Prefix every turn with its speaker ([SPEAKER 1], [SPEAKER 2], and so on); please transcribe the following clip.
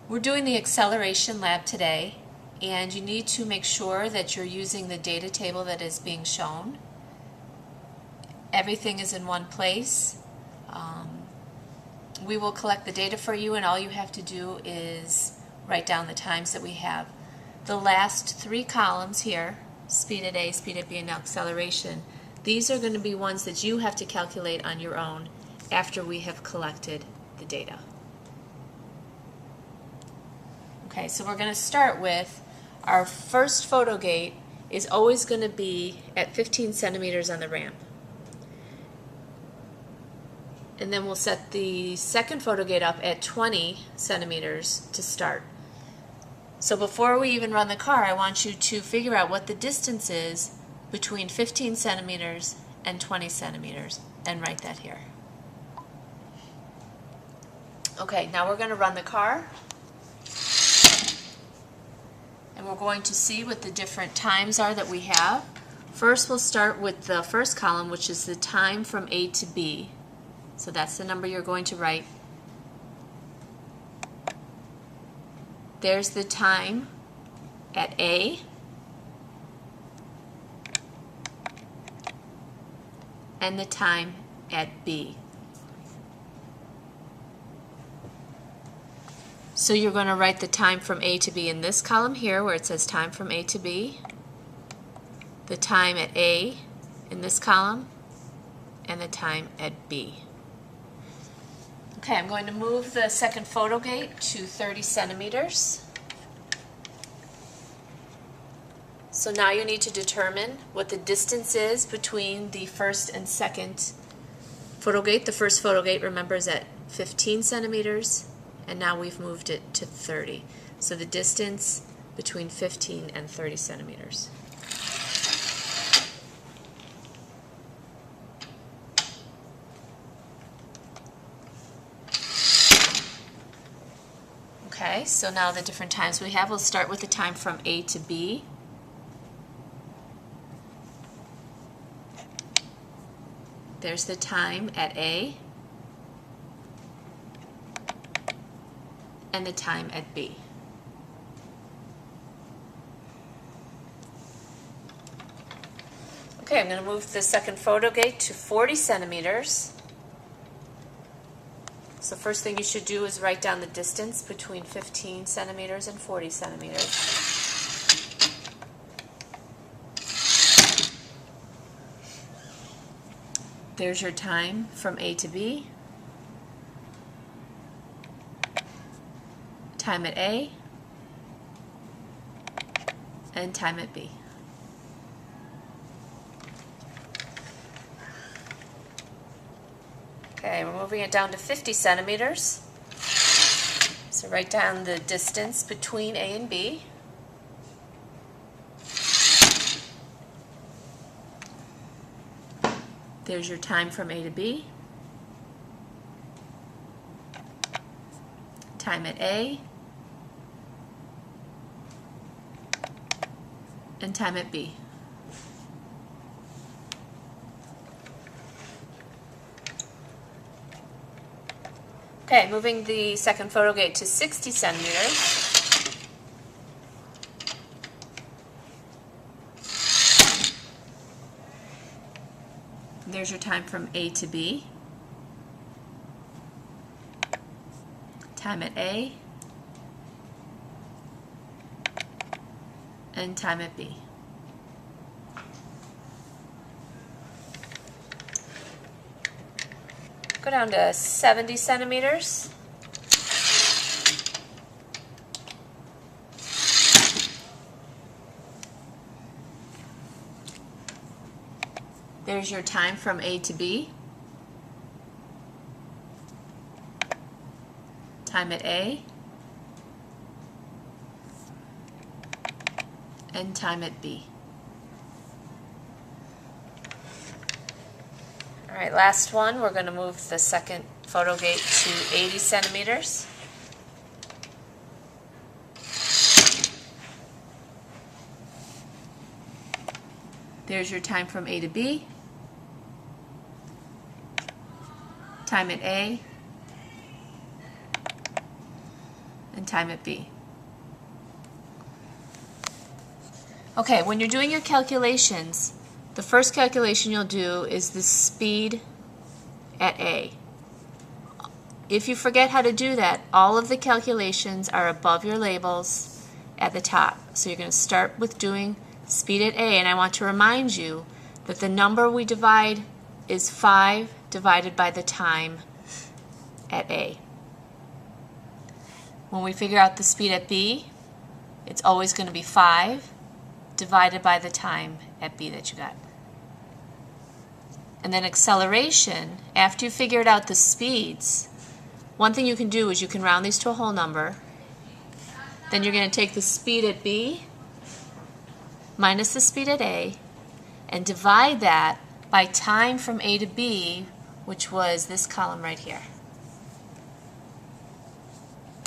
[SPEAKER 1] We're doing the acceleration lab today, and you need to make sure that you're using the data table that is being shown. Everything is in one place. We will collect the data for you, and all you have to do is write down the times that we have. The last three columns here, speed at A, speed at B, and acceleration, these are going to be ones that you have to calculate on your own after we have collected the data. Okay, so we're going to start with our first photo gate is always going to be at 15 centimeters on the ramp. And then we'll set the second photo gate up at 20 centimeters to start. So before we even run the car, I want you to figure out what the distance is between 15 centimeters and 20 centimeters and write that here. Okay, now we're going to run the car. And we're going to see what the different times are that we have. First, we'll start with the first column, which is the time from A to B. So that's the number you're going to write. There's the time at A. And the time at B. So you're going to write the time from A to B in this column here where it says time from A to B, the time at A in this column, and the time at B. Okay, I'm going to move the second photo gate to 30 centimeters. So now you need to determine what the distance is between the first and second photo gate. The first photo gate, remember, is at 15 centimeters. And now we've moved it to 30. So the distance between 15 and 30 centimeters. Okay, so now the different times we have, we'll start with the time from A to B. There's the time at A. And the time at B. Okay, I'm going to move the second photo gate to 40 centimeters. So first thing you should do is write down the distance between 15 centimeters and 40 centimeters. There's your time from A to B. Time at A, and time at B. Okay, we're moving it down to 50 centimeters. So write down the distance between A and B. There's your time from A to B. Time at A. And time at B. Okay, moving the second photo gate to 60 centimeters. There's your time from A to B. Time at A. And time at B. Go down to 70 centimeters. There's your time from A to B. Time at A. And time at B. All right, last one, we're going to move the second photo gate to 80 centimeters. There's your time from A to B, time at A, and time at B. Okay, when you're doing your calculations, the first calculation you'll do is the speed at A. If you forget how to do that, all of the calculations are above your labels at the top. So you're going to start with doing speed at A, and I want to remind you that the number we divide is 5 divided by the time at A. When we figure out the speed at B, it's always going to be 5 divided by the time at B that you got. And then acceleration, after you figured out the speeds, one thing you can do is you can round these to a whole number. Then you're going to take the speed at B minus the speed at A and divide that by time from A to B, which was this column right here.